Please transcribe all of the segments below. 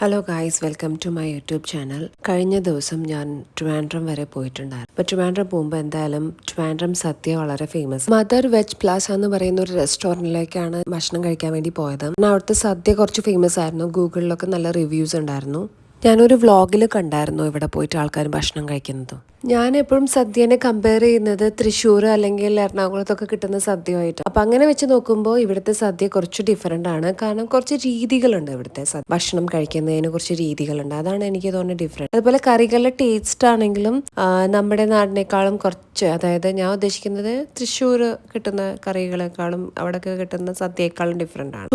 Hello guys, welcome to my YouTube channel. കഴിഞ്ഞ ദിവസം ഞാൻ ട്രിവാൻഡ്രം വരെ പോയിട്ടുണ്ടായിരുന്നു. അപ്പോൾ ട്രിവാൻഡ്രം പോകുമ്പോൾ എന്തായാലും ട്രിവാൻഡ്രം സദ്യ വളരെ ഫേമസ്. മദർ വെജ് പ്ലാസ എന്ന് പറയുന്ന ഒരു റെസ്റ്റോറൻറ്റിലേക്കാണ് ഭക്ഷണം കഴിക്കാൻ വേണ്ടി പോയത്. അവിടുത്തെ സദ്യ കുറച്ച് ഫേമസ് ആയിരുന്നു. ഗൂഗിളിലൊക്കെ നല്ല റിവ്യൂസ് ഉണ്ടായിരുന്നു. ഞാനൊരു വ്ളോഗിൽ കണ്ടായിരുന്നു ഇവിടെ പോയിട്ട് ആൾക്കാർ ഭക്ഷണം കഴിക്കുന്നത്. ഞാൻ എപ്പോഴും സദ്യനെ കമ്പയർ ചെയ്യുന്നത് തൃശ്ശൂർ അല്ലെങ്കിൽ എറണാകുളത്തൊക്കെ കിട്ടുന്ന സദ്യയായിട്ട്. അപ്പം അങ്ങനെ വെച്ച് നോക്കുമ്പോൾ ഇവിടുത്തെ സദ്യ കുറച്ച് ഡിഫറെൻ്റ് ആണ്. കാരണം കുറച്ച് രീതികളുണ്ട് ഇവിടുത്തെ ഭക്ഷണം കഴിക്കുന്നതിന് കുറച്ച് രീതികളുണ്ട്. അതാണ് എനിക്ക് തോന്നുന്നത് ഡിഫറെൻറ്റ്. അതുപോലെ കറികളുടെ ടേസ്റ്റ് ആണെങ്കിലും നമ്മുടെ നാടിനേക്കാളും കുറച്ച്, അതായത് ഞാൻ ഉദ്ദേശിക്കുന്നത് തൃശ്ശൂർ കിട്ടുന്ന കറികളെക്കാളും അവിടെയൊക്കെ കിട്ടുന്ന സദ്യയെക്കാളും ഡിഫറെൻ്റ് ആണ്.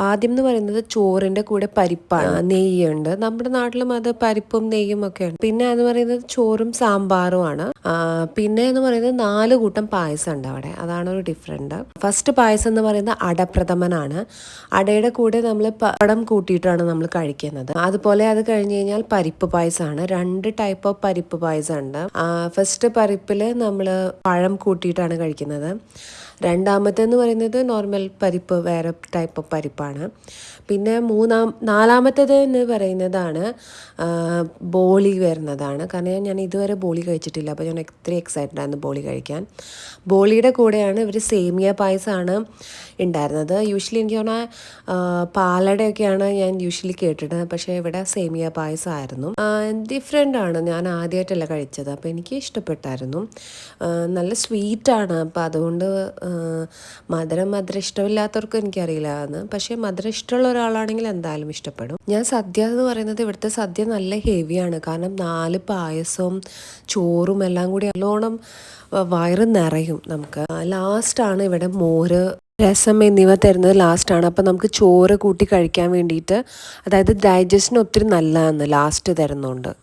ആദ്യം എന്ന് പറയുന്നത് ചോറിൻ്റെ കൂടെ പരിപ്പാണ്, നെയ്യുണ്ട്. നമ്മുടെ നാട്ടിലും അത് പരിപ്പും നെയ്യും ഒക്കെ ഉണ്ട്. പിന്നെ എന്ന് പറയുന്നത് ചോറും സാമ്പാറുമാണ്. പിന്നെ എന്ന് പറയുന്നത് 4 കൂട്ടം പായസം ഉണ്ട് അവിടെ. അതാണ് ഒരു ഡിഫറെന്റ്. ഫസ്റ്റ് പായസം എന്ന് പറയുന്നത് അടപ്രഥമനാണ്. അടയുടെ കൂടെ നമ്മൾ പടം കൂട്ടിയിട്ടാണ് നമ്മൾ കഴിക്കുന്നത്. അതുപോലെ അത് കഴിഞ്ഞ് കഴിഞ്ഞാൽ പരിപ്പ് പായസമാണ്. 2 ടൈപ്പ് ഓഫ് പരിപ്പ് പായസം ഉണ്ട്. ഫസ്റ്റ് പരിപ്പിൽ നമ്മൾ പഴം കൂട്ടിയിട്ടാണ് കഴിക്കുന്നത്. രണ്ടാമത്തെന്ന് പറയുന്നത് നോർമൽ പരിപ്പ്, വേറെ ടൈപ്പ് ഓഫ് പരിപ്പാണ്. പിന്നെ നാലാമത്തേത് എന്ന് പറയുന്നതാണ് ബോളി വരുന്നതാണ്. കാരണം ഞാൻ ഇതുവരെ ബോളി കഴിച്ചിട്ടില്ല. അപ്പോൾ ഞാൻ ഒത്തിരി എക്സൈറ്റഡ് ആയിരുന്നു ബോളി കഴിക്കാൻ. ബോളിയുടെ കൂടെയാണ് ഇവർ സേമിയ പായസമാണ് ഉണ്ടായിരുന്നത്. യൂഷ്വലി എനിക്ക് തോന്നുന്ന പാലടയൊക്കെയാണ് ഞാൻ യൂഷ്വലി കേട്ടിട്ട്, പക്ഷേ ഇവിടെ സേമിയ പായസമായിരുന്നു. ഡിഫറെൻ്റ് ആണ്. ഞാൻ ആദ്യമായിട്ടല്ല കഴിച്ചത്. അപ്പോൾ എനിക്ക് ഇഷ്ടപ്പെട്ടായിരുന്നു. നല്ല സ്വീറ്റാണ്. അപ്പോൾ അതുകൊണ്ട് മധുരം ഇഷ്ടമില്ലാത്തവർക്ക് എനിക്കറിയില്ല എന്ന്. പക്ഷേ മധുരം ഇഷ്ടമുള്ള ഒരാളാണെങ്കിൽ എന്തായാലും ഇഷ്ടപ്പെടും. ഞാൻ സദ്യ എന്ന് പറയുന്നത് ഇവിടുത്തെ സദ്യ നല്ല ഹെവിയാണ്. കാരണം 4 പായസവും ചോറും എല്ലാം കൂടി നല്ലോണം വയറ് നിറയും നമുക്ക്. ലാസ്റ്റാണ് ഇവിടെ മോര്, രസം എന്നിവ തരുന്നത് ലാസ്റ്റാണ്. അപ്പം നമുക്ക് ചോറ് കൂട്ടി കഴിക്കാൻ വേണ്ടിയിട്ട്, അതായത് ഡൈജഷന് ഒത്തിരി നല്ലതാണ് ലാസ്റ്റ് തരുന്നുണ്ട്.